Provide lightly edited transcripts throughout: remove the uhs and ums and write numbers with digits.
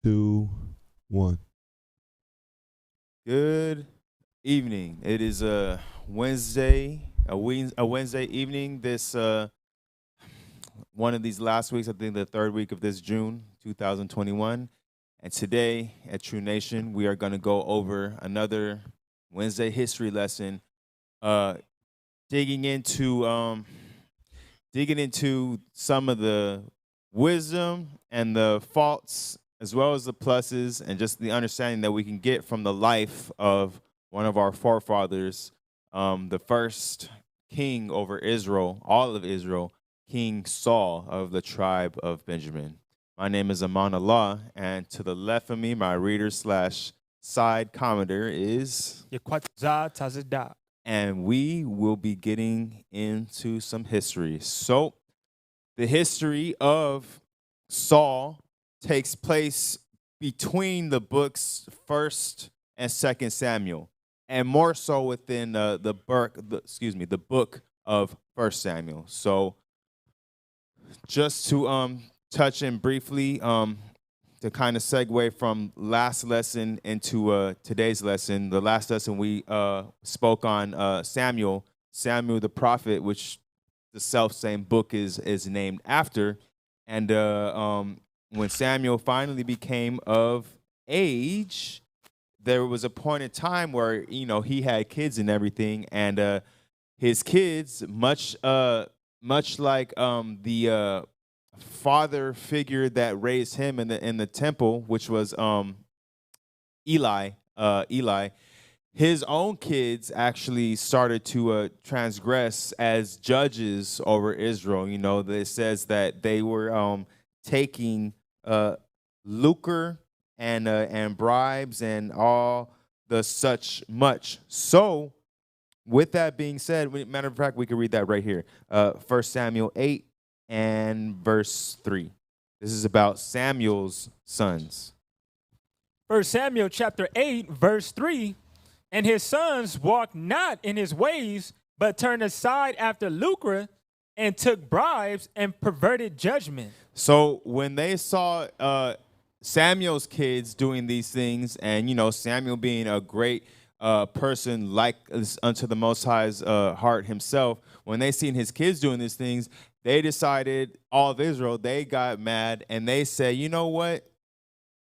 2, 1. Good evening. It is a Wednesday, a Wednesday evening. This one of these last weeks, I think the third week of this June 2021. And today at True Nation, we are going to go over another Wednesday history lesson, uh, digging into some of the wisdom and the faults, as well as the pluses, and just the understanding that we can get from the life of one of our forefathers, the first king over Israel, all of Israel, King Saul of the tribe of Benjamin. My name is Ahman Allah, and to the left of me, my reader slash side commenter is, Yakwatza Tazada. and we will be getting into some history. So, the history of Saul takes place between the books First and Second Samuel, and more so within the book of First Samuel. So, just to touch in briefly, to kind of segue from last lesson into today's lesson. The last lesson we spoke on Samuel the prophet, which the self same book is named after. And when Samuel finally became of age, there was a point in time where he had kids and everything, and his kids, much like the father figure that raised him in the temple, which was Eli, his own kids actually started to transgress as judges over Israel. It says that they were taking lucre and bribes and all the such much. So, with that being said, matter of fact, we can read that right here. 1 Samuel 8 and verse 3. This is about Samuel's sons. 1 Samuel chapter 8, verse 3. And his sons walked not in his ways, but turned aside after lucre and took bribes and perverted judgment. So when they saw Samuel's kids doing these things, and Samuel being a great person like unto the Most High's heart himself, when they seen his kids doing these things, they decided, all of Israel, they got mad and they said, you know what?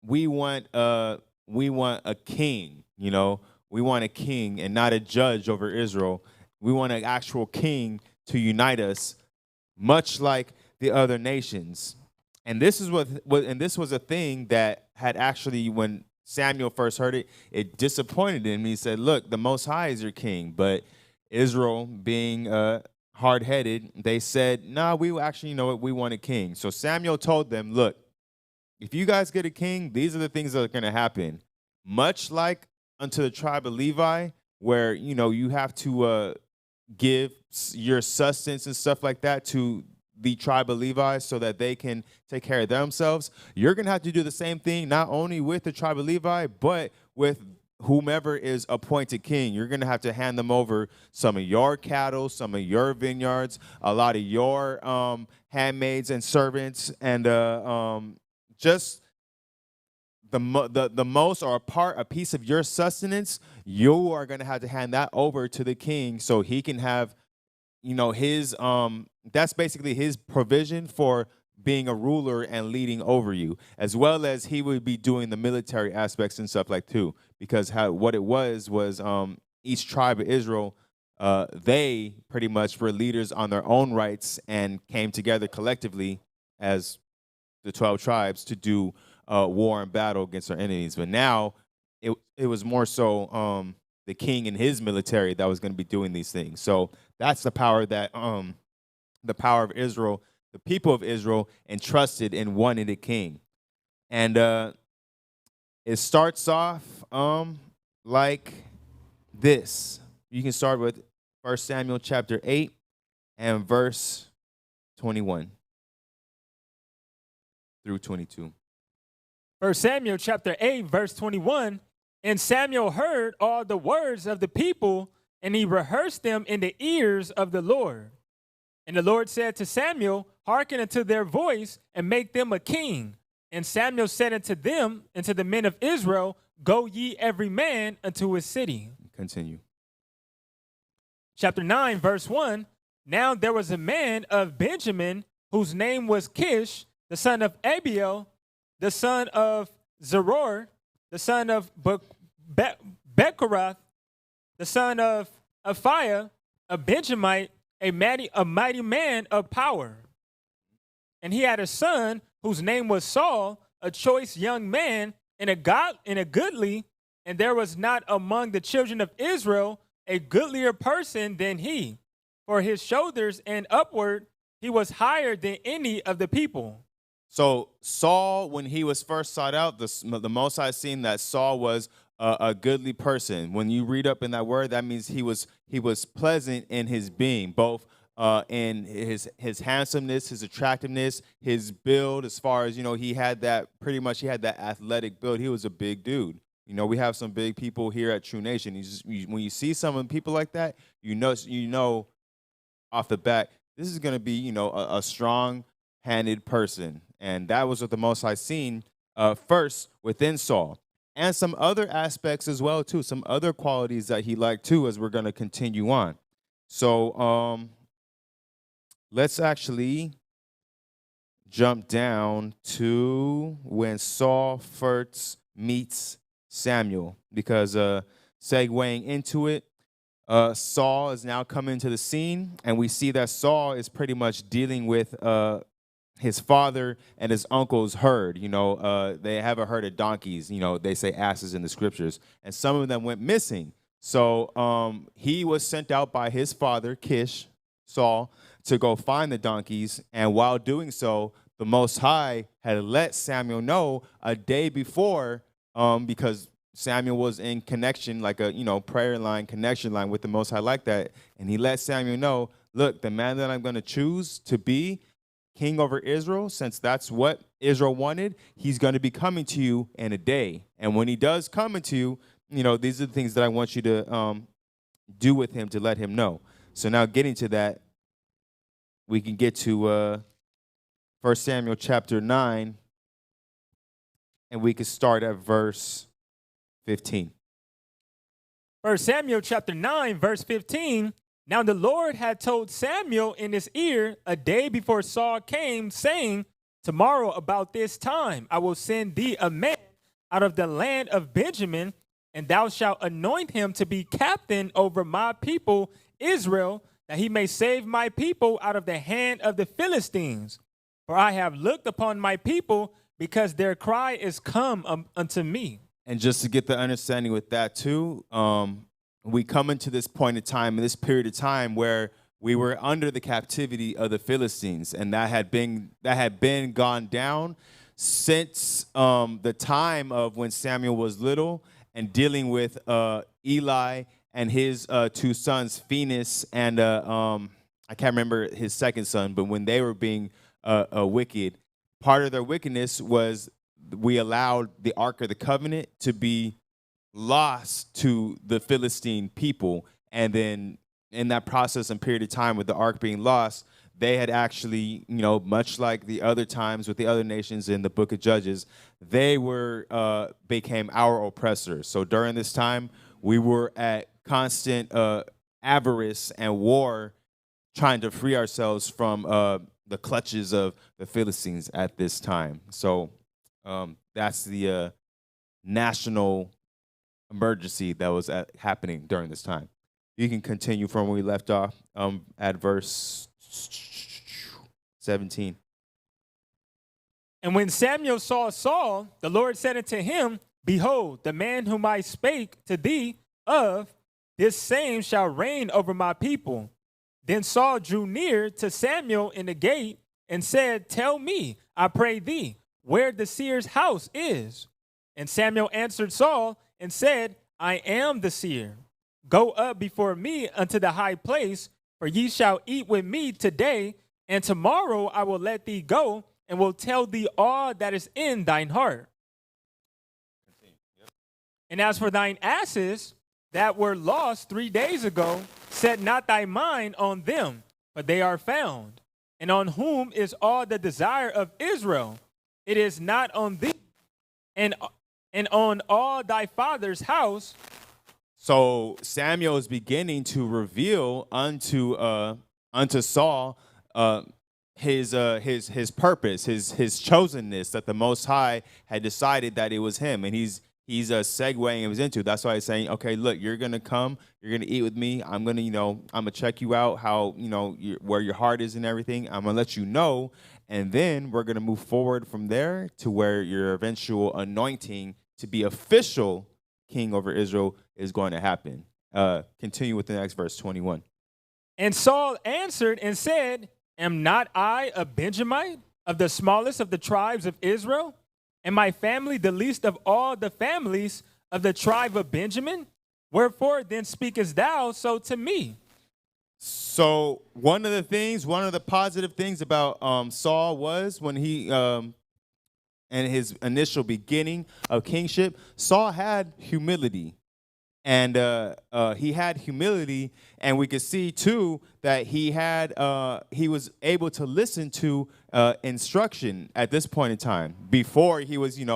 We want a king, We want a king and not a judge over Israel. We want an actual king to unite us, much like the other nations. And this is this was a thing that had actually, when Samuel first heard it, it disappointed him. He said, look, the Most High is your king. But Israel, being hard-headed, they said, nah, we actually, we want a king. So Samuel told them, look, if you guys get a king, these are the things that are going to happen. Much like unto the tribe of Levi, where, you have to give your sustenance and stuff like that to the tribe of Levi so that they can take care of themselves. You're going to have to do the same thing, not only with the tribe of Levi, but with whomever is appointed king. You're going to have to hand them over some of your cattle, some of your vineyards, a lot of your handmaids and servants, and just the most, or a piece of your sustenance. You are going to have to hand that over to the king so he can have, his that's basically his provision for being a ruler and leading over you, as well as he would be doing the military aspects and stuff like too. Because what it was each tribe of Israel, they pretty much were leaders on their own rights and came together collectively as the 12 tribes to do war and battle against their enemies. But now it was more so the king and his military that was going to be doing these things. So that's the power that the power of Israel, the people of Israel, entrusted in wanting a king. And it starts off like this. You can start with 1 Samuel chapter 8 and verse 21 through 22. 1 Samuel chapter 8, verse 21. And Samuel heard all the words of the people, and he rehearsed them in the ears of the Lord. And the Lord said to Samuel, hearken unto their voice, and make them a king And Samuel said unto them, and to the men of Israel, go ye every man unto his city. Continue. Chapter 9, verse 1. Now there was a man of Benjamin whose name was Kish, the son of Abiel, the son of Zeror, the son of Bechorath, the son of Aphiah, a Benjamite, a mighty man of power. And he had a son whose name was Saul, a choice young man, and a goodly, and there was not among the children of Israel a goodlier person than he. For his shoulders and upward, he was higher than any of the people. So Saul, when he was first sought out, the Most High seen that Saul was a goodly person. When you read up in that word, that means he was pleasant in his being, both in his handsomeness, his attractiveness, his build. As far as he had that athletic build. He was a big dude. We have some big people here at True Nation. When you see some people like that, you know off the bat, this is going to be a strong-handed person. And that was what the Most High seen first within Saul. And some other aspects as well, too. Some other qualities that he liked, too, as we're going to continue on. So let's actually jump down to when Saul first meets Samuel. Because segueing into it, Saul is now coming to the scene. And we see that Saul is pretty much dealing with his father and his uncle's herd. They have a herd of donkeys. They say asses in the scriptures, and some of them went missing. So he was sent out by his father, Kish, Saul, to go find the donkeys. And while doing so, the Most High had let Samuel know a day before, because Samuel was in connection, like a prayer line, connection line with the Most High like that. And he let Samuel know, look, the man that I'm going to choose to be king over Israel, since that's what Israel wanted, he's going to be coming to you in a day. And when he does come into you, these are the things that I want you to do with him to let him know. So now getting to that, we can get to 1 Samuel chapter 9, and we can start at verse 15. 1 Samuel chapter 9, verse 15. Now the Lord had told Samuel in his ear a day before Saul came, saying, tomorrow about this time I will send thee a man out of the land of Benjamin, and thou shalt anoint him to be captain over my people Israel, that he may save my people out of the hand of the Philistines. For I have looked upon my people, because their cry is come unto me. And just to get the understanding with that too, we come into this point in time, in this period of time, where we were under the captivity of the Philistines, and that had been gone down since the time of when Samuel was little and dealing with Eli and his two sons, Phinehas and I can't remember his second son, but when they were being wicked, part of their wickedness was we allowed the Ark of the Covenant to be lost to the Philistine people. And then in that process and period of time with the Ark being lost, they had actually, much like the other times with the other nations in the book of Judges, they became our oppressors. So during this time, we were at constant avarice and war, trying to free ourselves from the clutches of the Philistines at this time. So that's the national emergency that was happening during this time. You can continue from where we left off at verse 17. And when Samuel saw Saul, the Lord said unto him, behold, the man whom I spake to thee of, this same shall reign over my people. Then Saul drew near to Samuel in the gate and said, tell me, I pray thee, where the seer's house is. And Samuel answered Saul and said, I am the seer. Go up before me unto the high place, for ye shall eat with me today, and tomorrow I will let thee go, and will tell thee all that is in thine heart. And as for thine asses that were lost 3 days ago, set not thy mind on them, for they are found. And on whom is all the desire of Israel? it is not on thee and on all thy father's house. So Samuel is beginning to reveal unto Saul his purpose, his chosenness, that the Most High had decided that it was him, and he's segueing him into. That's why he's saying, okay, look, you're gonna come, you're gonna eat with me. I'm gonna, I'm gonna check you out, how where your heart is and everything. I'm gonna let you know, and then we're gonna move forward from there to where your eventual anointing to be official king over Israel is going to happen. Continue with the next verse, 21. And Saul answered and said, am not I a Benjamite, of the smallest of the tribes of Israel? And my family the least of all the families of the tribe of Benjamin? Wherefore then speakest thou so to me? So one of the positive things about Saul was when he and his initial beginning of kingship, Saul had humility. And he had humility, and we could see too that he was able to listen to instruction at this point in time. Before he was, in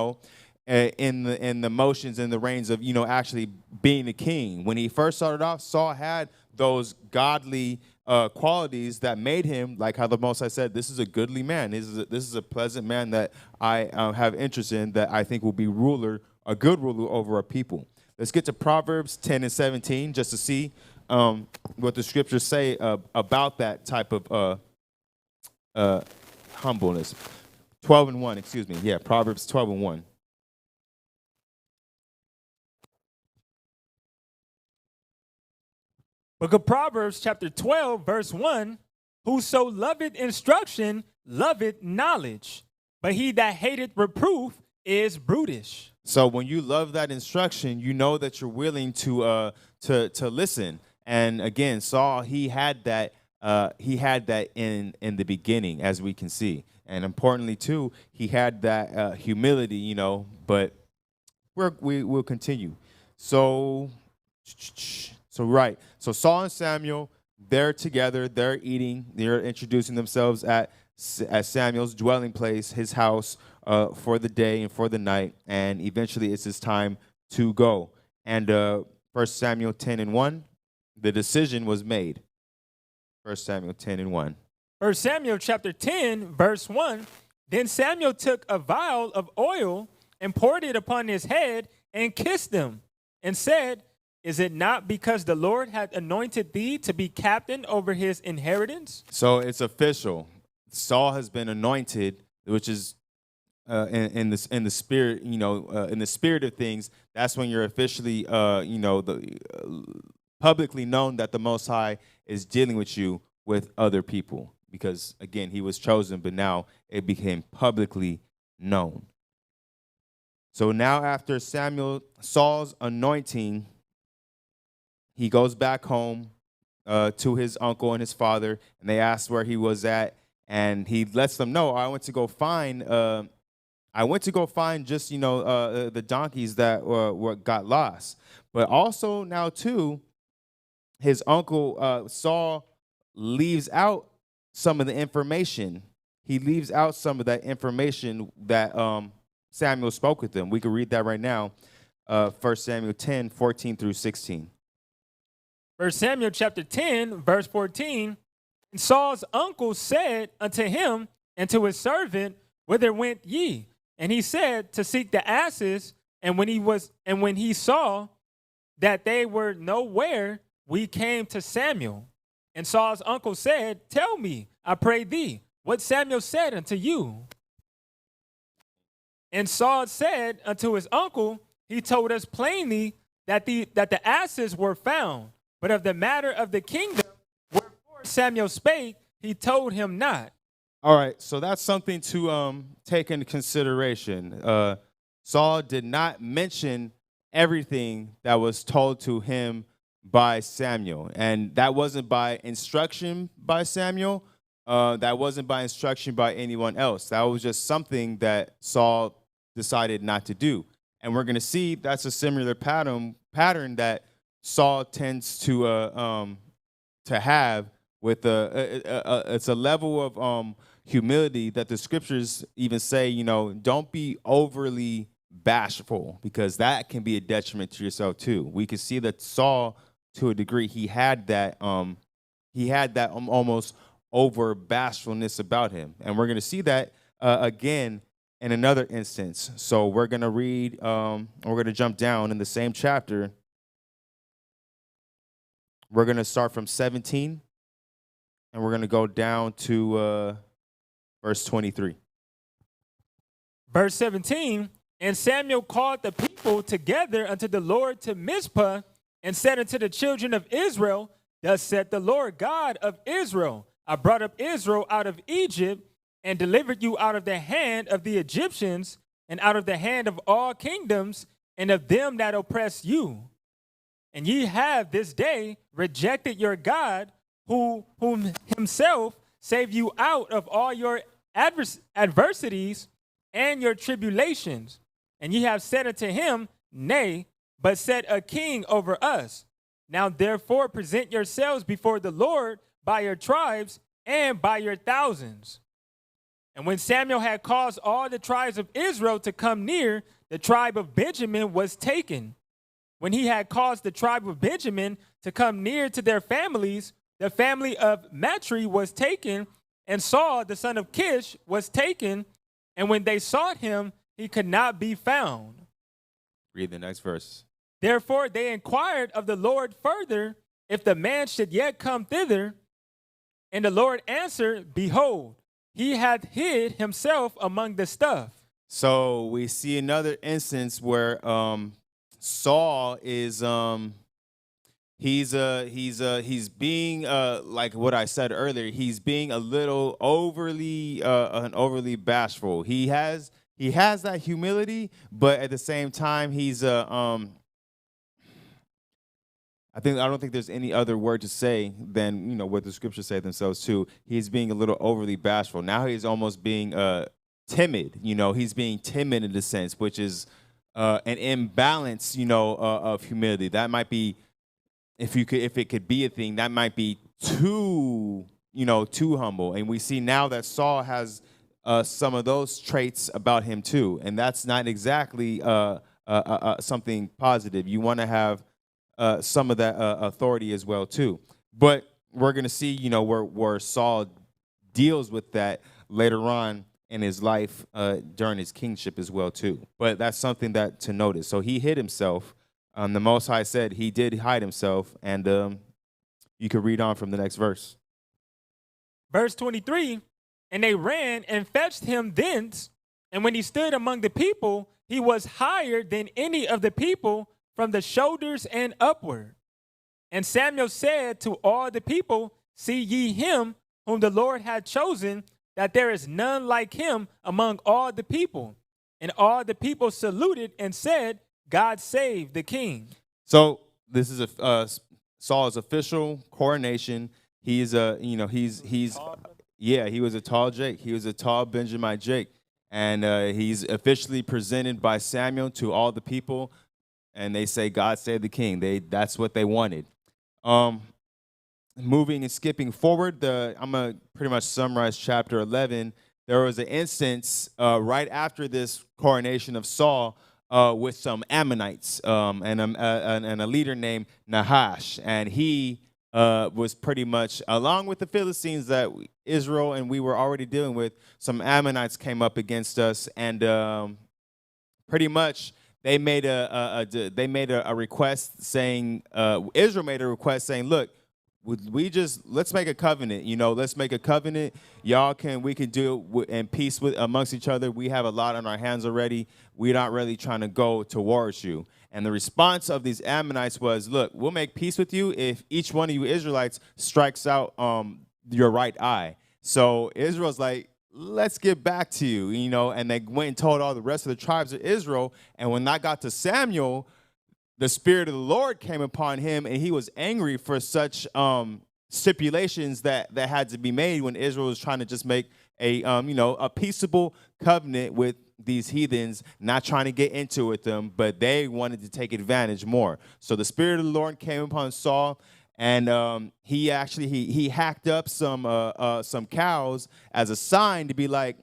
the motions and the reigns of actually being the king. When he first started off, Saul had those godly qualities that made him, like how the Most High said, this is a goodly man. This is a pleasant man that I have interest in, that I think will be a good ruler over our people. Let's get to Proverbs 10 and 17 just to see what the scriptures say about that type of humbleness. 12 and 1, excuse me. Yeah, Proverbs 12 and 1. Book of Proverbs chapter 12, verse 1, whoso loveth instruction, loveth knowledge, but he that hateth reproof is brutish. So when you love that instruction, you know that you're willing to listen. And again, Saul, he had that in the beginning, as we can see. And importantly too, he had that humility, but we'll continue. So Saul and Samuel, they're together, they're eating, they're introducing themselves at Samuel's dwelling place, his house, for the day and for the night, and eventually it's his time to go. And 1 Samuel 10 and 1, the decision was made. 1 Samuel 10 and 1. 1 Samuel chapter 10, verse 1, then Samuel took a vial of oil and poured it upon his head and kissed him and said, is it not because the Lord hath anointed thee to be captain over his inheritance? So it's official. Saul has been anointed, which is in the spirit, in the spirit of things. That's when you're officially, publicly known that the Most High is dealing with you with other people. Because again, he was chosen, but now it became publicly known. So now after Saul's anointing, he goes back home to his uncle and his father, and they ask where he was at, and he lets them know, I went to go find just the donkeys that got lost. But also now too, his uncle Saul leaves out some of the information. He leaves out some of that information that Samuel spoke with him. We can read that right now. 1 Samuel 10, 14 through 16. 1 Samuel chapter 10, verse 14, and Saul's uncle said unto him and to his servant, whither went ye? And he said, to seek the asses. And when he saw that they were nowhere, we came to Samuel. And Saul's uncle said, tell me, I pray thee, what Samuel said unto you. And Saul said unto his uncle, he told us plainly that the asses were found. But of the matter of the kingdom, wherefore Samuel spake, he told him not. All right, so that's something to take into consideration. Saul did not mention everything that was told to him by Samuel. And that wasn't by instruction by Samuel. That wasn't by instruction by anyone else. That was just something that Saul decided not to do. And we're going to see that's a similar pattern that Saul tends to have with it's a level of humility that the scriptures even say, don't be overly bashful, because that can be a detriment to yourself too. We can see that Saul, to a degree, he had that almost over bashfulness about him, and we're going to see that again in another instance. So we're going to read, we're going to jump down in the same chapter. We're going to start from 17, and we're going to go down to verse 23. Verse 17, and Samuel called the people together unto the Lord to Mizpah, and said unto the children of Israel, thus said the Lord God of Israel, I brought up Israel out of Egypt, and delivered you out of the hand of the Egyptians, and out of the hand of all kingdoms, and of them that oppress you. And ye have this day rejected your God, whom himself saved you out of all your adversities and your tribulations. And ye have said unto him, Nay, but set a king over us. Now therefore present yourselves before the Lord by your tribes and by your thousands. And when Samuel had caused all the tribes of Israel to come near, the tribe of Benjamin was taken. When he had caused the tribe of Benjamin to come near to their families, the family of Matri was taken, and Saul, the son of Kish, was taken. And when they sought him, he could not be found. Read the next verse. Therefore they inquired of the Lord further, if the man should yet come thither. And the Lord answered, Behold, he hath hid himself among the stuff. So we see another instance where Saul is he's being like what I said earlier. He's being a little overly bashful. He has that humility, but at the same time he's I don't think there's any other word to say than what the scriptures say themselves too. He's being a little overly bashful. Now he's almost being timid. He's being timid in a sense, which is an imbalance, of humility. That might be, if it could be a thing, that might be too humble. And we see now that Saul has some of those traits about him too, and that's not exactly something positive. You want to have some of that authority as well too. But we're going to see, where Saul deals with that later on in his life during his kingship as well too. But that's something that to notice. So he hid himself. The Most High said he did hide himself, and you can read on from the next verse. Verse 23, and they ran and fetched him thence, and when he stood among the people, he was higher than any of the people from the shoulders and upward. And Samuel said to all the people, See ye him whom the Lord had chosen, that there is none like him among all the people. And all the people saluted and said, God save the king. So this is Saul's official coronation. He's he was a tall Jake. He was a tall Benjamite Jake, and he's officially presented by Samuel to all the people. And they say, God save the king. That's what they wanted. Moving and skipping forward, I'm going to pretty much summarize chapter 11. There was an instance right after this coronation of Saul with some Ammonites and a leader named Nahash. And he was pretty much, along with the Philistines that Israel and we were already dealing with, some Ammonites came up against us, and pretty much they made a request saying, Israel made a request saying, look, let's make a covenant. Let's make a covenant. We can do it in peace amongst each other. We have a lot on our hands already. We're not really trying to go towards you. And the response of these Ammonites was, look, we'll make peace with you if each one of you Israelites strikes out your right eye. So Israel's like, let's get back to you, and they went and told all the rest of the tribes of Israel. And when that got to Samuel, the Spirit of the Lord came upon him, and he was angry for such stipulations that had to be made when Israel was trying to just make a peaceable covenant with these heathens, not trying to get into it with them, but they wanted to take advantage more. So the Spirit of the Lord came upon Saul, And he hacked up some cows as a sign to be like,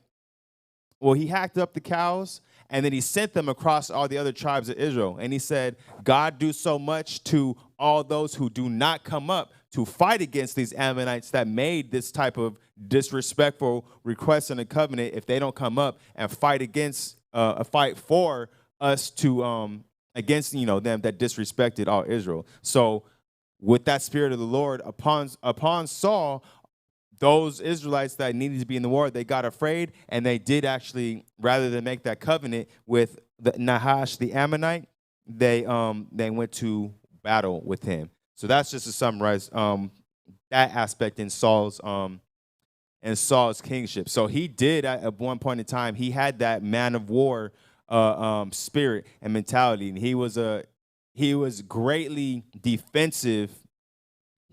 well, he hacked up the cows and then he sent them across all the other tribes of Israel. And he said, God do so much to all those who do not come up to fight against these Ammonites that made this type of disrespectful request in the covenant. If they don't come up and fight against a fight for us to against them that disrespected all Israel. So with that spirit of the Lord upon Saul, those Israelites that needed to be in the war, they got afraid, and they did actually, rather than make that covenant with the Nahash the Ammonite, they went to battle with him. So that's just to summarize that aspect in Saul's kingship. So he did at one point in time, he had that man of war spirit and mentality, and he was greatly defensive.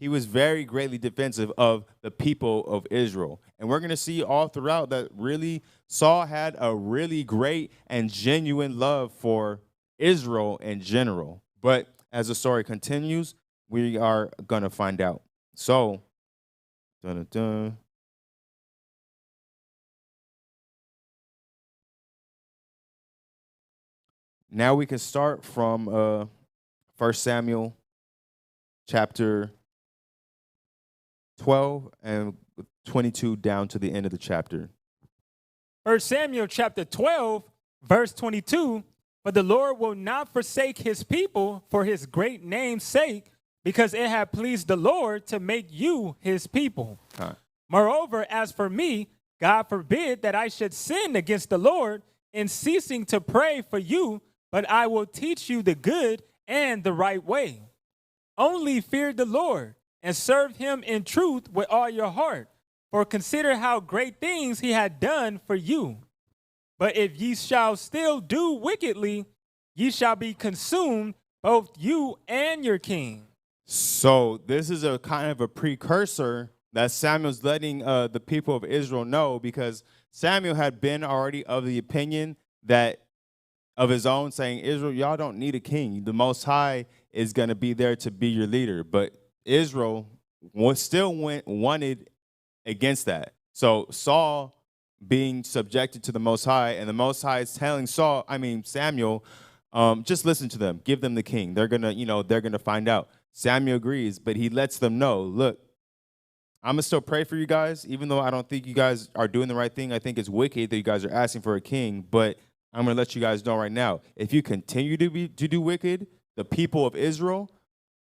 He was very greatly defensive of the people of Israel. And we're going to see all throughout that really Saul had a really great and genuine love for Israel in general. But as the story continues, we are going to find out. So, now we can start from 1 Samuel chapter 12 and 22 down to the end of the chapter. 1 Samuel chapter 12, verse 22, but the Lord will not forsake his people for his great name's sake, because it had pleased the Lord to make you his people. Moreover, as for me, God forbid that I should sin against the Lord in ceasing to pray for you, but I will teach you the good and the right way. Only fear the Lord and serve him in truth with all your heart. For consider how great things he had done for you. But if ye shall still do wickedly, ye shall be consumed, both you and your king. So this is a kind of a precursor that Samuel's letting the people of Israel know, because Samuel had been already of the opinion that of his own, saying, Israel, y'all don't need a king. The Most High is going to be there to be your leader. But Israel wanted against that. So Saul being subjected to the Most High, and the Most High is telling Samuel, just listen to them, give them the king. They're gonna find out. Samuel agrees, but he lets them know, look, I'm gonna still pray for you guys, even though I don't think you guys are doing the right thing. I think it's wicked that you guys are asking for a king, but I'm gonna let you guys know right now, if you continue to do wicked, the people of Israel,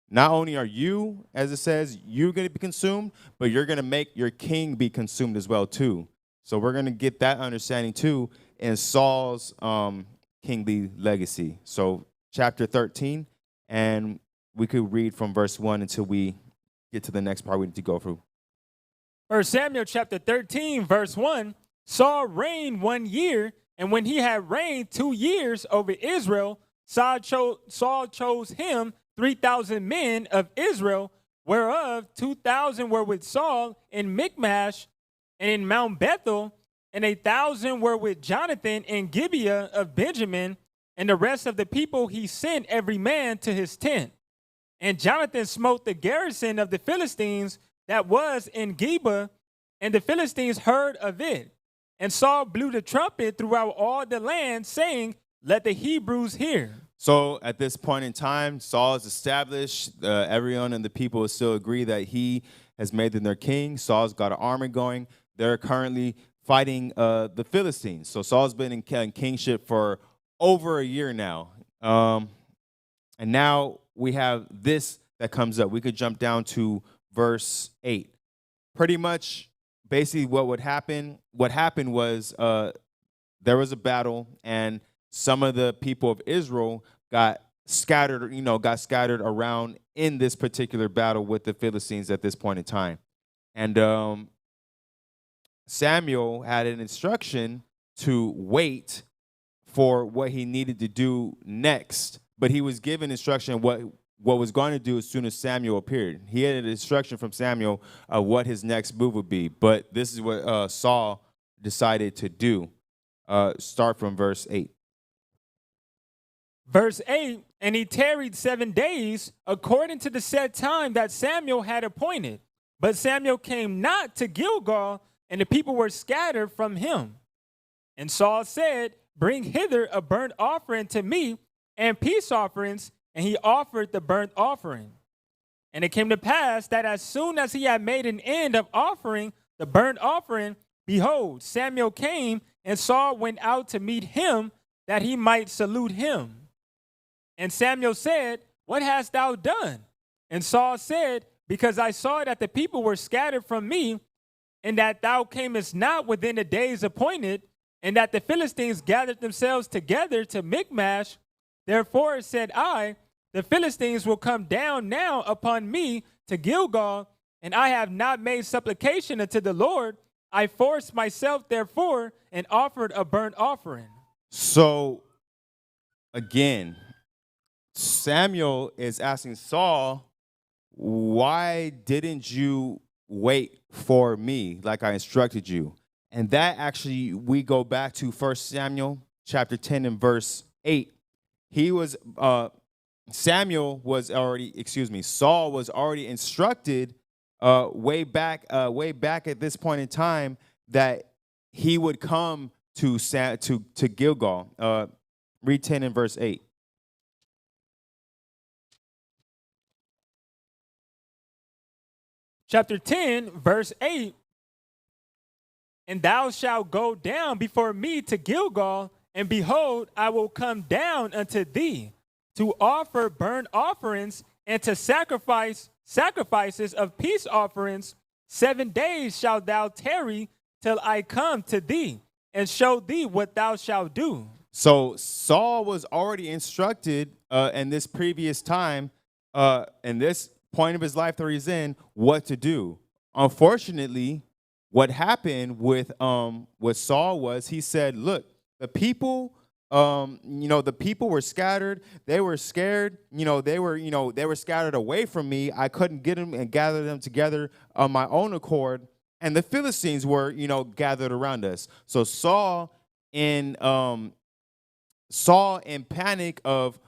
not only are you, as it says, you're going to be consumed, but you're going to make your king be consumed as well, too. So we're going to get that understanding, too, in Saul's kingly legacy. So chapter 13, and we could read from verse 1 until we get to the next part we need to go through. 1 Samuel chapter 13, verse 1, Saul reigned 1 year, and when he had reigned 2 years over Israel, Saul chose him 3,000 men of Israel, whereof 2,000 were with Saul in Michmash and in Mount Bethel, and 1,000 were with Jonathan in Gibeah of Benjamin, and the rest of the people he sent every man to his tent. And Jonathan smote the garrison of the Philistines that was in Gibeah, and the Philistines heard of it. And Saul blew the trumpet throughout all the land, saying, let the Hebrews hear. So at this point in time, Saul is established. Everyone and the people still agree that he has made them their king. Saul's got an army going. They're currently fighting the Philistines. So Saul's been in kingship for over a year now. And now we have this that comes up. We could jump down to verse 8. Pretty much, basically what happened was there was a battle, and some of the people of Israel got scattered around in this particular battle with the Philistines at this point in time. And Samuel had an instruction to wait for what he needed to do next, but he was given instruction what was going to do as soon as Samuel appeared. He had an instruction from Samuel of what his next move would be, but this is what Saul decided to do. Start from verse 8. Verse 8, And he tarried 7 days according to the set time that Samuel had appointed. But Samuel came not to Gilgal, and the people were scattered from him. And Saul said, bring hither a burnt offering to me and peace offerings. And he offered the burnt offering. And it came to pass that as soon as he had made an end of offering the burnt offering, behold, Samuel came, and Saul went out to meet him, that he might salute him. And Samuel said, what hast thou done? And Saul said, because I saw that the people were scattered from me, and that thou camest not within the days appointed, and that the Philistines gathered themselves together to Michmash. Therefore said I, the Philistines will come down now upon me to Gilgal, and I have not made supplication unto the Lord. I forced myself therefore and offered a burnt offering. So, again, Samuel is asking Saul, why didn't you wait for me like I instructed you? And that actually, we go back to 1 Samuel chapter 10 and verse 8. Saul was already instructed way back at this point in time that he would come to Gilgal. Read 10 and verse 8. Chapter 10, verse 8. And thou shalt go down before me to Gilgal, and behold, I will come down unto thee to offer burnt offerings and to sacrifices of peace offerings. 7 days shalt thou tarry till I come to thee and show thee what thou shalt do. So Saul was already instructed in this previous time, in this point of his life that he's in, what to do. Unfortunately, what happened with Saul was he said, look, the people, the people were scattered. They were scared. They were scattered away from me. I couldn't get them and gather them together on my own accord. And the Philistines were, gathered around us. So Saul in panic of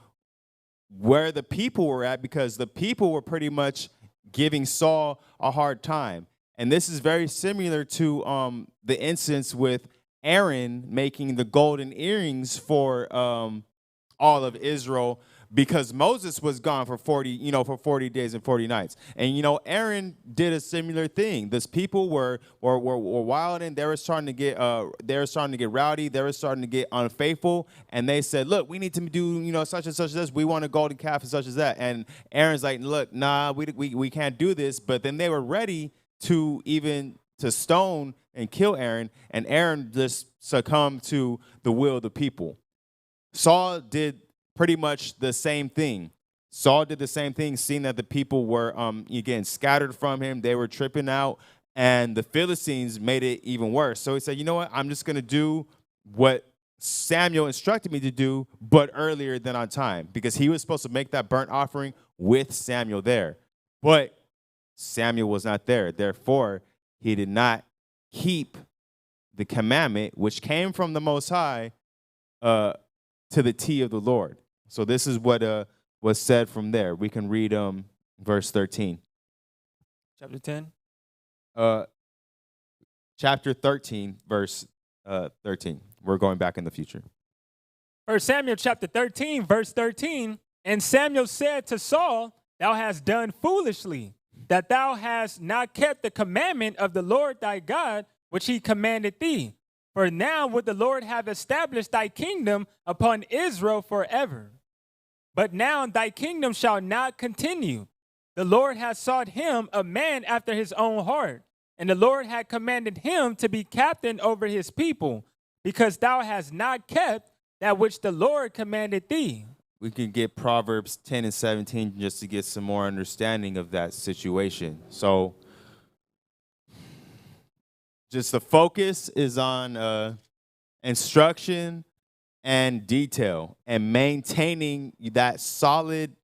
where the people were at, because the people were pretty much giving Saul a hard time. And this is very similar to the instance with Aaron making the golden earrings for all of Israel, because Moses was gone for 40 days and 40 nights. And Aaron did a similar thing. These people were wild, and they were starting to get rowdy. They were starting to get unfaithful, and they said, "Look, we need to do such and such as this. We want a golden calf and such as that." And Aaron's like, "Look, nah, we can't do this." But then they were ready to stone and kill Aaron, and Aaron just succumbed to the will of the people. Saul did pretty much the same thing. Saul did the same thing, seeing that the people were, again, scattered from him. They were tripping out, and the Philistines made it even worse. So he said, you know what? I'm just going to do what Samuel instructed me to do, but earlier than on time, because he was supposed to make that burnt offering with Samuel there. But Samuel was not there. Therefore, he did not keep the commandment, which came from the Most High, to the T of the Lord. So this is what was said from there. We can read verse 13. Chapter 10? Chapter 13, verse 13. We're going back in the future. 1 Samuel chapter 13, verse 13. And Samuel said to Saul, thou hast done foolishly, that thou hast not kept the commandment of the Lord thy God, which he commanded thee. For now would the Lord have established thy kingdom upon Israel forever. But now thy kingdom shall not continue. The Lord has sought him a man after his own heart, and the Lord had commanded him to be captain over his people, because thou hast not kept that which the Lord commanded thee. We can get Proverbs 10 and 17 just to get some more understanding of that situation. So just the focus is on instruction and detail, and maintaining that solid,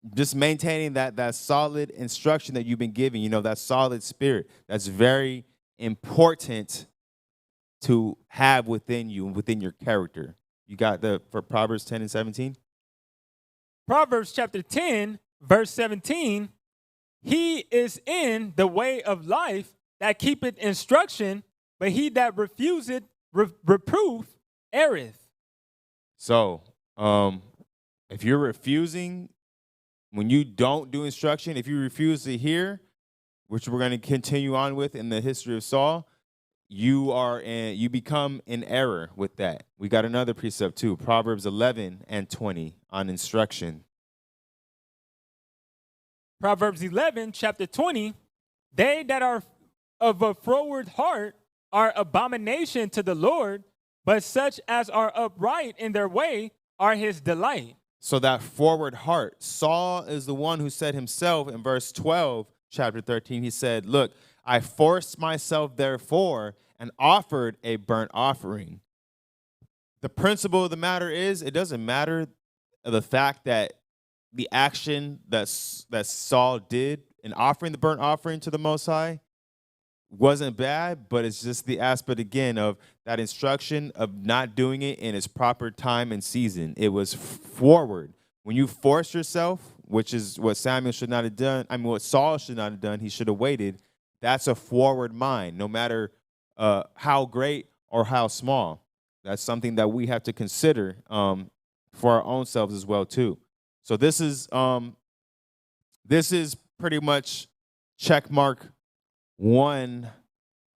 that solid instruction that you've been giving, that solid spirit. That's very important to have within you and within your character. You got for Proverbs 10 and 17? Proverbs chapter 10, verse 17, he is in the way of life that keepeth instruction, but he that refuseth reproof erreth. So, if you're refusing, when you don't do instruction, if you refuse to hear, which we're going to continue on with in the history of Saul, you become in error with that. We got another precept too, Proverbs 11 and 20 on instruction. Proverbs 11, chapter 20, they that are of a froward heart are abomination to the Lord, but such as are upright in their way are his delight. So that forward heart, Saul is the one who said himself in verse 12, chapter 13, he said, look, I forced myself therefore and offered a burnt offering. The principle of the matter is, it doesn't matter the fact that the action that Saul did in offering the burnt offering to the Most High wasn't bad, but it's just the aspect again of that instruction of not doing it in its proper time and season. It was forward. When you force yourself, which is what Samuel should not have done, what Saul should not have done, he should have waited. That's a forward mind, no matter how great or how small. That's something that we have to consider for our own selves as well too. So this is pretty much check mark 1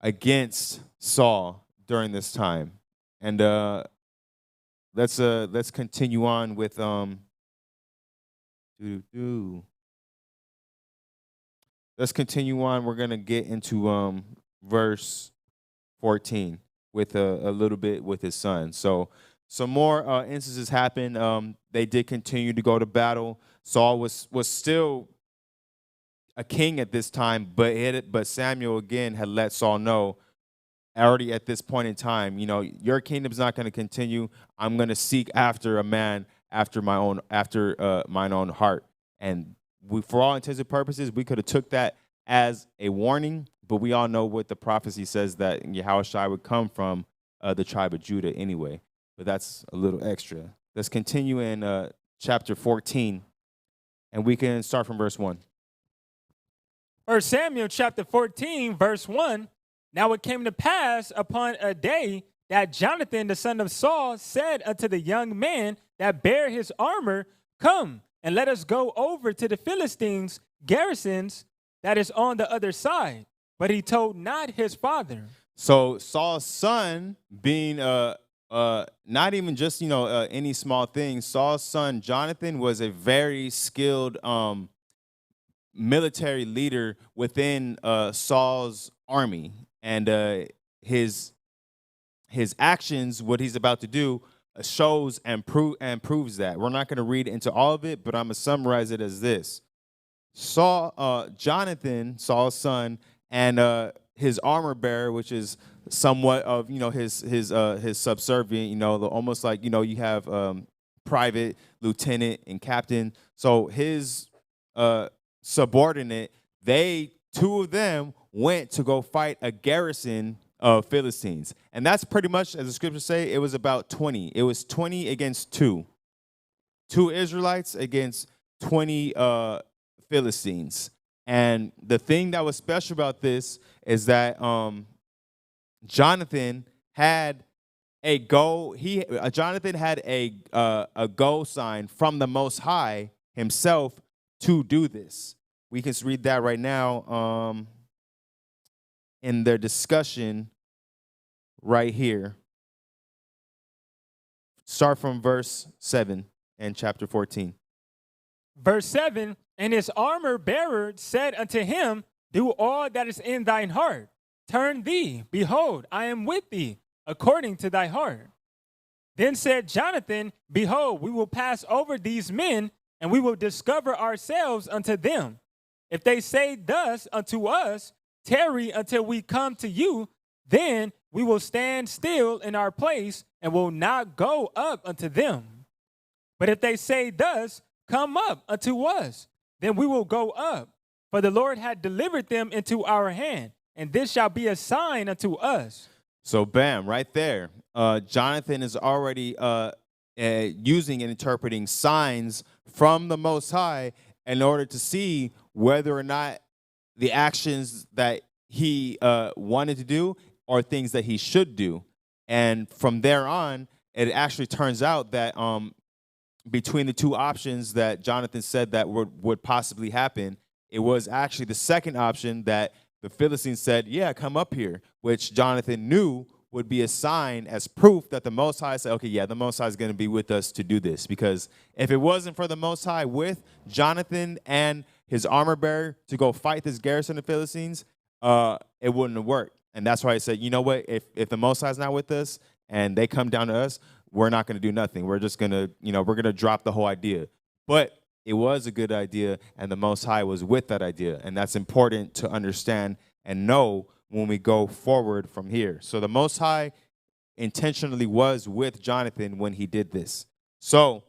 against Saul during this time. And let's continue on with let's continue on. We're gonna get into verse 14 with a little bit with his son. So some more instances happened. They did continue to go to battle. Saul was still a king at this time, but Samuel again had let Saul know already at this point in time, your kingdom's not going to continue. I'm going to seek after a man after mine own heart. And for all intents and purposes, we could have took that as a warning, but we all know what the prophecy says, that Yahushua would come from the tribe of Judah anyway. But that's a little extra. Let's continue in chapter 14, and we can start from verse 1. 1 Samuel chapter 14, verse 1, now it came to pass upon a day that Jonathan, the son of Saul, said unto the young man that bare his armor, come, and let us go over to the Philistines' garrisons that is on the other side. But he told not his father. So Saul's son, being not even just any small thing, Saul's son Jonathan was a very skilled military leader within Saul's army, and his actions, what he's about to do, shows and proves that. We're not going to read into all of it, but I'm going to summarize it as this: Jonathan, Saul's son, and his armor bearer, which is somewhat of his subservient, almost like you have private, lieutenant, and captain. So his subordinate, two of them went to go fight a garrison of Philistines. And that's pretty much, as the scriptures say, it was about 20. It was 20 against 2. 2 Israelites against 20 Philistines. And the thing that was special about this is that Jonathan had a go. Jonathan had a go sign from the Most High himself to do this. We can read that right now in their discussion right here. Start from verse 7 in chapter 14. Verse 7, and his armor bearer said unto him, do all that is in thine heart. Turn thee, behold, I am with thee, according to thy heart. Then said Jonathan, behold, we will pass over these men, and we will discover ourselves unto them. If they say thus unto us, tarry until we come to you, then we will stand still in our place and will not go up unto them. But if they say thus, come up unto us, then we will go up. For the Lord had delivered them into our hand, and this shall be a sign unto us. So bam, right there. Jonathan is already using and interpreting signs from the Most High in order to see whether or not the actions that he wanted to do are things that he should do. And from there on, it actually turns out that between the two options that Jonathan said that would possibly happen, it was actually the second option that the Philistines said, yeah, come up here, which Jonathan knew would be a sign as proof that the Most High said, okay, yeah, the Most High is going to be with us to do this. Because if it wasn't for the Most High with Jonathan and his armor bearer to go fight this garrison of Philistines, it wouldn't have worked. And that's why he said, you know what, if the Most High is not with us and they come down to us, we're not going to do nothing. We're just going to, we're going to drop the whole idea. But it was a good idea, and the Most High was with that idea. And that's important to understand and know when we go forward from here. So the Most High intentionally was with Jonathan when he did this. So,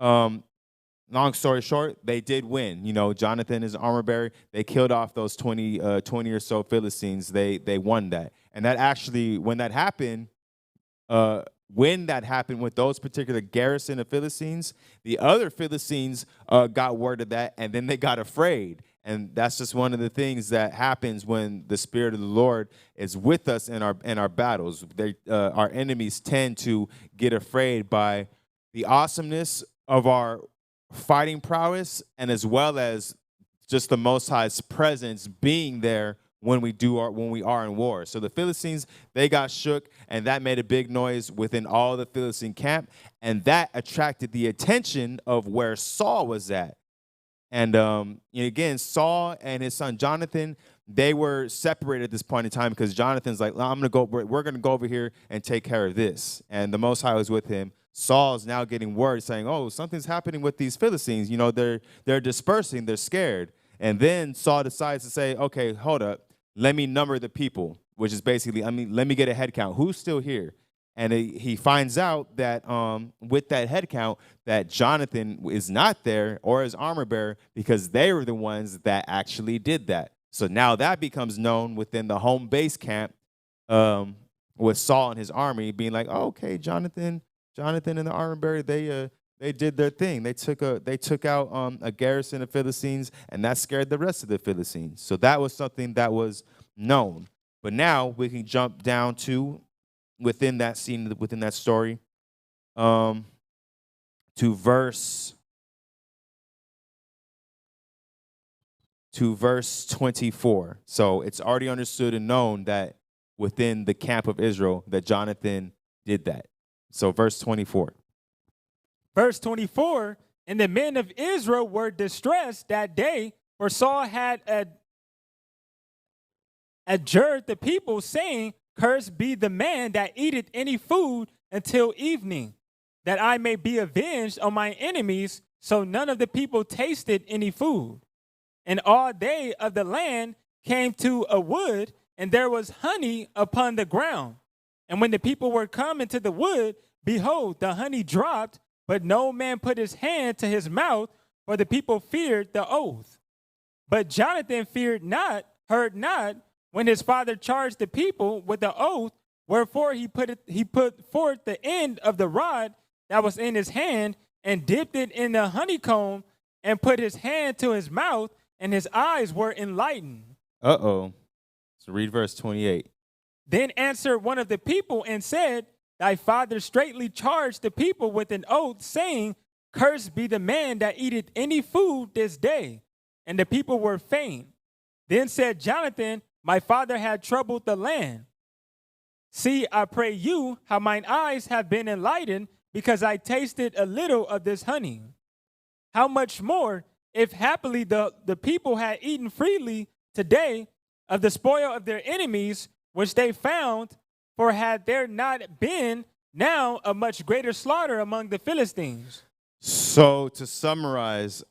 long story short, they did win. Jonathan is armor bearer. They killed off those 20 or so Philistines. They won that. And that actually, when that happened with those particular garrison of Philistines, the other Philistines got word of that, and then they got afraid. And that's just one of the things that happens when the Spirit of the Lord is with us in our battles. Our enemies tend to get afraid by the awesomeness of our fighting prowess, and as well as just the Most High's presence being there when we are in war. So the Philistines, they got shook, and that made a big noise within all the Philistine camp, and that attracted the attention of where Saul was at. And again, Saul and his son Jonathan, they were separated at this point in time because Jonathan's like, we're gonna go over here and take care of this. And the Most High was with him. Saul's now getting word saying, oh, something's happening with these Philistines. They're dispersing, they're scared. And then Saul decides to say, okay, hold up, let me number the people, which is basically, let me get a head count. Who's still here? And he finds out that with that head count, that Jonathan is not there or his armor bearer because they were the ones that actually did that. So now that becomes known within the home base camp with Saul and his army being like, oh, okay, Jonathan and the armor bearer, they did their thing. They took out a garrison of Philistines, and that scared the rest of the Philistines. So that was something that was known. But now we can jump down to within that scene, within that story, to verse 24. So it's already understood and known that within the camp of Israel that Jonathan did that. So verse 24. Verse 24, and the men of Israel were distressed that day, for Saul had adjured the people, saying, cursed be the man that eateth any food until evening, that I may be avenged on my enemies. So none of the people tasted any food. And all they of the land came to a wood, and there was honey upon the ground. And when the people were come into the wood, behold, the honey dropped, but no man put his hand to his mouth, for the people feared the oath. But Jonathan heard not, when his father charged the people with the oath, wherefore he put forth the end of the rod that was in his hand, and dipped it in the honeycomb, and put his hand to his mouth, and his eyes were enlightened. So read verse 28. Then answered one of the people and said, thy father straitly charged the people with an oath, saying, cursed be the man that eateth any food this day. And the people were faint. Then said Jonathan, my father had troubled the land. See, I pray you, how mine eyes have been enlightened, because I tasted a little of this honey. How much more, if happily the people had eaten freely today of the spoil of their enemies, which they found, for had there not been now a much greater slaughter among the Philistines. So to summarize,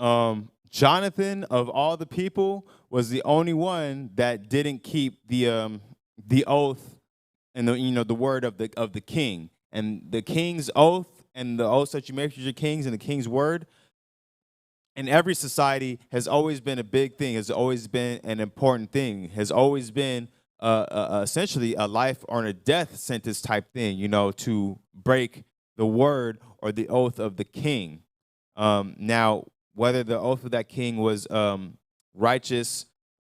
Jonathan of all the people was the only one that didn't keep the oath and the word of the king. And the king's oath and the oaths that you make to your kings and the king's word in every society has always been a big thing, has always been an important thing, has always been essentially a life or a death sentence type thing, to break the word or the oath of the king. Now, whether the oath of that king was righteous,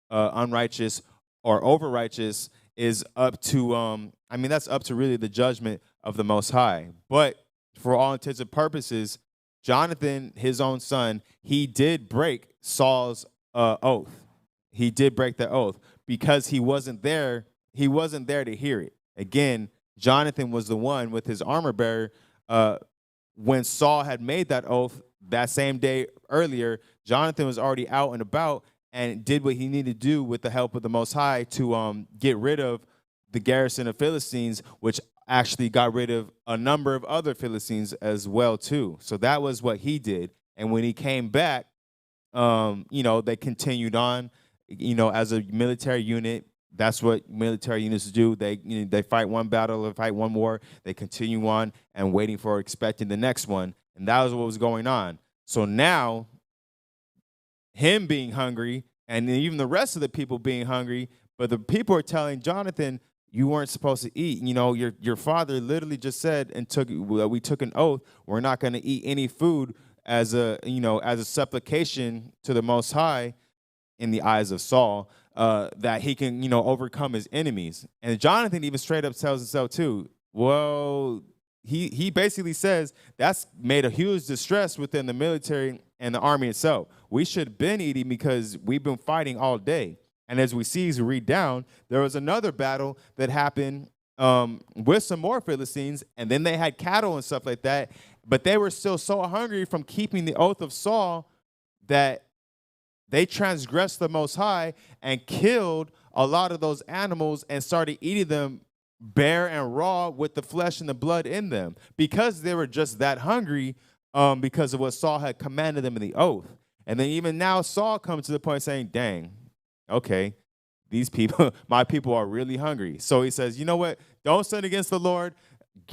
unrighteous, or over righteous is up to, that's up to really the judgment of the Most High. But for all intents and purposes, Jonathan, his own son, he did break Saul's oath. He did break the oath because he wasn't there. He wasn't there to hear it. Again, Jonathan was the one with his armor bearer. When Saul had made that oath that same day earlier, Jonathan was already out and about and did what he needed to do with the help of the Most High to get rid of the garrison of Philistines, which actually got rid of a number of other Philistines as well too. So that was what he did. And when he came back, they continued on, as a military unit. That's what military units do. They fight one battle or fight one war. They continue on and waiting for, expecting the next one. And that was what was going on. So now, him being hungry, and even the rest of the people being hungry, but the people are telling Jonathan, you weren't supposed to eat. Your father literally just said we took an oath. We're not going to eat any food as a supplication to the Most High in the eyes of Saul, that he can, overcome his enemies. And Jonathan even straight up tells himself too, well, he basically says that's made a huge distress within the military and the army itself. We should have been eating because we've been fighting all day. And as we read down, there was another battle that happened with some more Philistines, and then they had cattle and stuff like that. But they were still so hungry from keeping the oath of Saul that they transgressed the Most High and killed a lot of those animals and started eating them bare and raw with the flesh and the blood in them because they were just that hungry because of what Saul had commanded them in the oath. And then even now Saul comes to the point saying, dang, okay, these people, my people are really hungry. So he says, you know what? Don't sin against the Lord.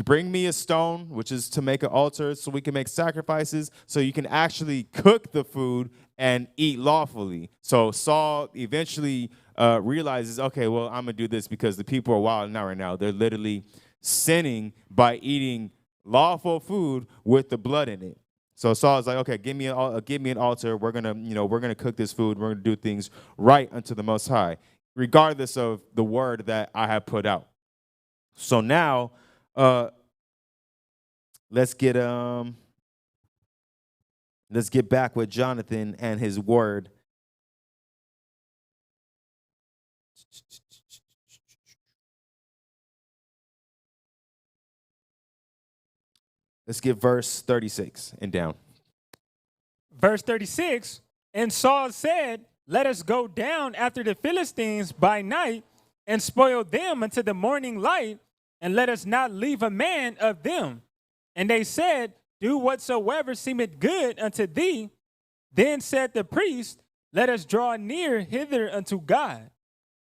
Bring me a stone, which is to make an altar so we can make sacrifices so you can actually cook the food and eat lawfully. So Saul eventually realizes, okay, well, I'm going to do this because the people are wild now right now. They're literally sinning by eating lawful food with the blood in it. So Saul's like, okay, give me an altar. We're gonna cook this food. We're gonna do things right unto the Most High, regardless of the word that I have put out. So now, let's get back with Jonathan and his word. Let's get verse 36 and down. Verse 36, and Saul said, let us go down after the Philistines by night and spoil them until the morning light, and let us not leave a man of them. And they said, do whatsoever seemeth good unto thee. Then said the priest, let us draw near hither unto God.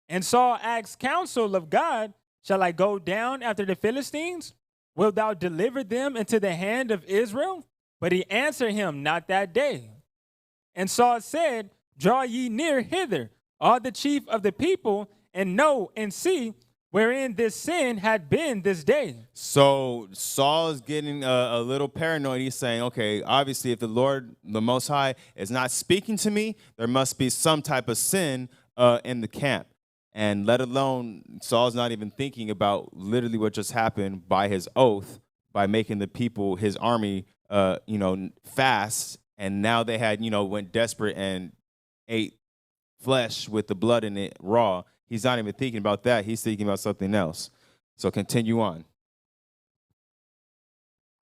And Saul asked counsel of God, shall I go down after the Philistines? Wilt thou deliver them into the hand of Israel? But he answered him not that day. And Saul said, draw ye near hither, all the chief of the people, and know and see wherein this sin had been this day. So Saul is getting a little paranoid. He's saying, okay, obviously if the Lord, the Most High, is not speaking to me, there must be some type of sin in the camp. And let alone, Saul's not even thinking about literally what just happened by his oath, by making the people, his army, fast. And now they had, went desperate and ate flesh with the blood in it raw. He's not even thinking about that. He's thinking about something else. So continue on.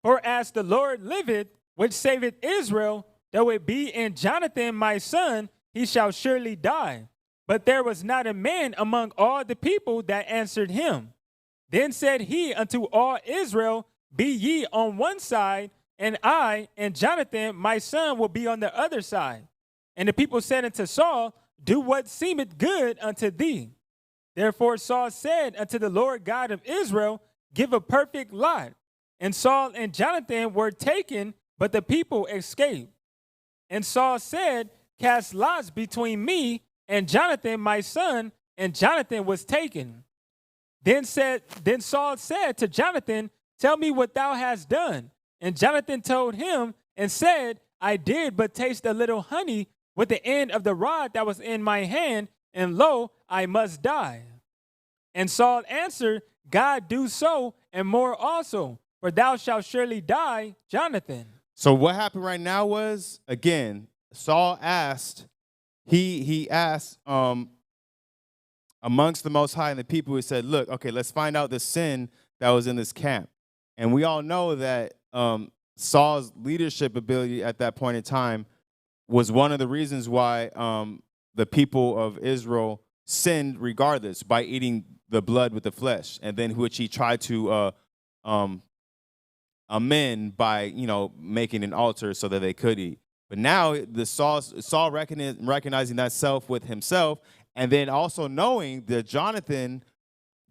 For as the Lord liveth, which saveth Israel, though it be in Jonathan my son, he shall surely die. But there was not a man among all the people that answered him. Then said he unto all Israel, be ye on one side, and I and Jonathan my son will be on the other side. And the people said unto Saul, do what seemeth good unto thee. Therefore Saul said unto the Lord God of Israel, give a perfect lot. And Saul and Jonathan were taken, but the people escaped. And Saul said, cast lots between me and Jonathan my son, and Jonathan was taken. Then Saul said to Jonathan, tell me what thou hast done. And Jonathan told him and said, I did but taste a little honey with the end of the rod that was in my hand, and lo, I must die. And Saul answered, God do so, and more also, for thou shalt surely die, Jonathan. So what happened right now was, again, Saul asked, he asked amongst the Most High and the people, he said, look, okay, let's find out the sin that was in this camp. And we all know that Saul's leadership ability at that point in time was one of the reasons why the people of Israel sinned regardless by eating the blood with the flesh, and then which he tried to amend by, making an altar so that they could eat. But now the Saul recognizing that self with himself, and then also knowing that Jonathan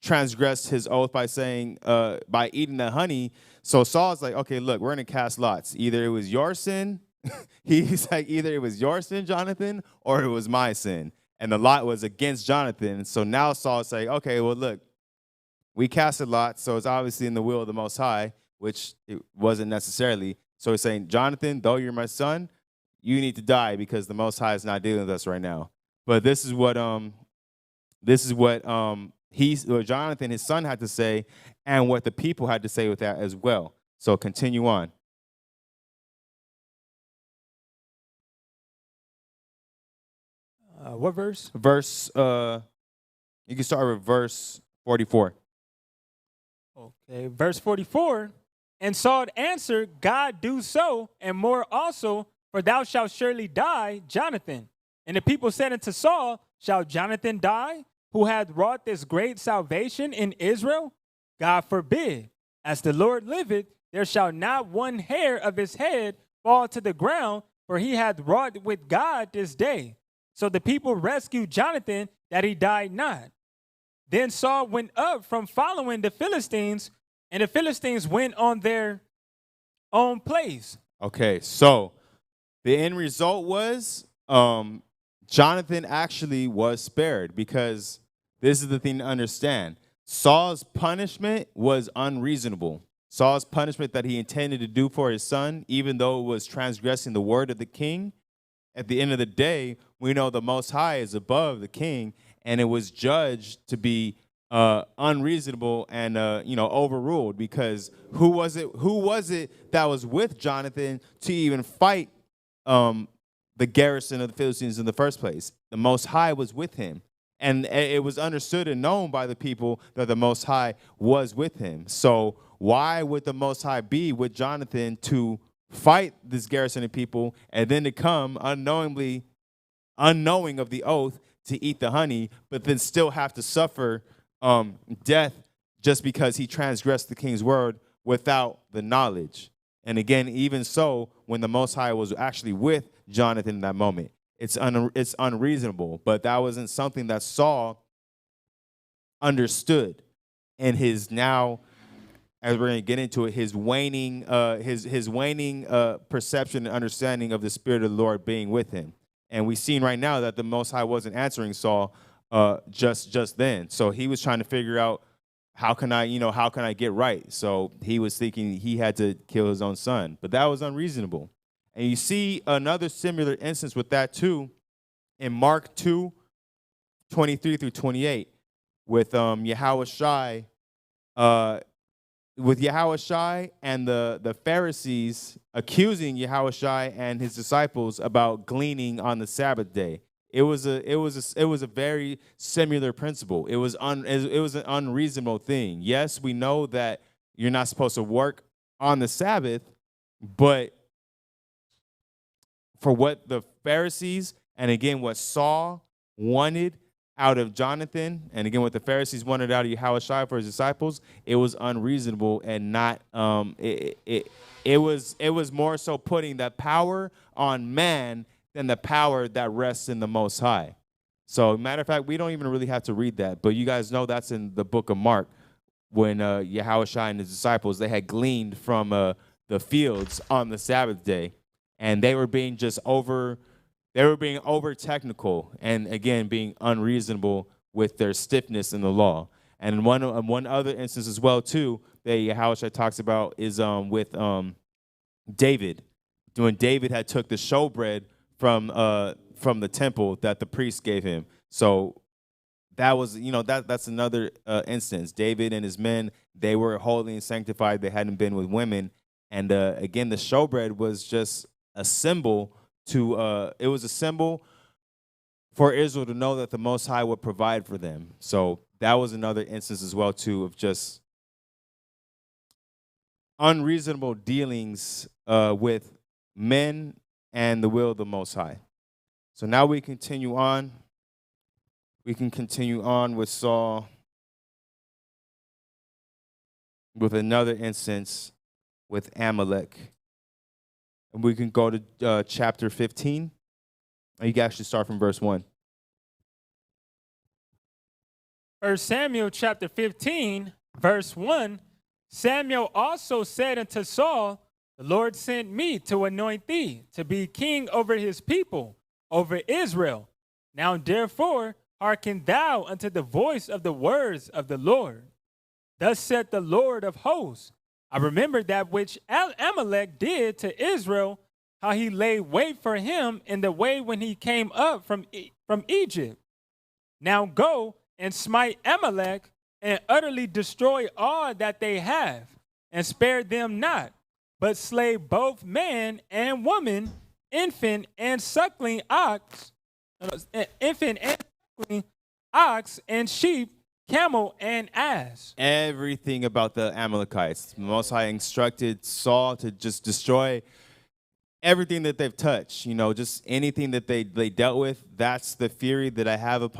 transgressed his oath by saying, by eating the honey. So Saul's like, okay, look, we're going to cast lots. Either it was your sin, he's like, either it was your sin, Jonathan, or it was my sin. And the lot was against Jonathan. So now Saul's saying, okay, well, look, we cast a lot, so it's obviously in the will of the Most High, which it wasn't necessarily. So he's saying, Jonathan, though you're my son, you need to die because the Most High is not dealing with us right now. But this is what Jonathan, his son, had to say, and what the people had to say with that as well. So continue on. What verse? You can start with verse 44. Okay, verse 44. And Saul answered, God do so, and more also, for thou shalt surely die, Jonathan. And the people said unto Saul, shall Jonathan die, who hath wrought this great salvation in Israel? God forbid. As the Lord liveth, there shall not one hair of his head fall to the ground, for he hath wrought with God this day. So the people rescued Jonathan, that he died not. Then Saul went up from following the Philistines, and the Philistines went on their own place. Okay, so the end result was Jonathan actually was spared, because this is the thing to understand. Saul's punishment was unreasonable. Saul's punishment that he intended to do for his son, even though it was transgressing the word of the king, at the end of the day, we know the Most High is above the king, and it was judged to be unreasonable and overruled, because who was it that was with Jonathan to even fight the garrison of the Philistines in the first place? The Most High was with him, and it was understood and known by the people that the Most High was with him. So why would the Most High be with Jonathan to fight this garrison of people, and then to come unknowing of the oath to eat the honey, but then still have to suffer death just because he transgressed the king's word without the knowledge? And again, even so, when the Most High was actually with Jonathan in that moment, it's unreasonable. But that wasn't something that Saul understood in his now, as we're going to get into it, his waning perception and understanding of the Spirit of the Lord being with him. And we've seen right now that the Most High wasn't answering Saul just then. So he was trying to figure out, how can I get right? So he was thinking he had to kill his own son, but that was unreasonable. And you see another similar instance with that too in Mark 2:23 through 28, with Yahushua and the Pharisees accusing Yahushua and his disciples about gleaning on the Sabbath day. It was a very similar principle. It was an unreasonable thing. Yes, we know that you're not supposed to work on the Sabbath, but for what the Pharisees, and again what Saul wanted out of Jonathan, and again what the Pharisees wanted out of Yahushua for his disciples, it was unreasonable and not it was more so putting that power on man than the power that rests in the Most High. So, matter of fact, we don't even really have to read that, but you guys know that's in the book of Mark, when Yahushua and his disciples, they had gleaned from the fields on the Sabbath day, and they were being over technical, and again being unreasonable with their stiffness in the law. And one other instance as well too that Yahushua talks about is with David. when David had took the showbread from the temple that the priest gave him. So that was, that's another instance. David and his men, they were holy and sanctified. They hadn't been with women. And again, the showbread was just a symbol it was a symbol for Israel to know that the Most High would provide for them. So that was another instance as well, too, of just unreasonable dealings with men and the will of the Most High. So now we continue on. We can continue on with Saul with another instance with Amalek. And we can go to chapter 15. You can actually start from verse 1. 1 Samuel chapter 15, verse 1, Samuel also said unto Saul, the Lord sent me to anoint thee to be king over his people, over Israel. Now therefore hearken thou unto the voice of the words of the Lord. Thus saith the Lord of hosts, I remember that which Amalek did to Israel, how he laid wait for him in the way when he came up from Egypt. Now go and smite Amalek and utterly destroy all that they have, and spare them not, but slay both man and woman, infant and suckling ox, and sheep, camel and ass. Everything about the Amalekites. The Most High instructed Saul to just destroy everything that they've touched, just anything that they dealt with. That's the fury that I have upon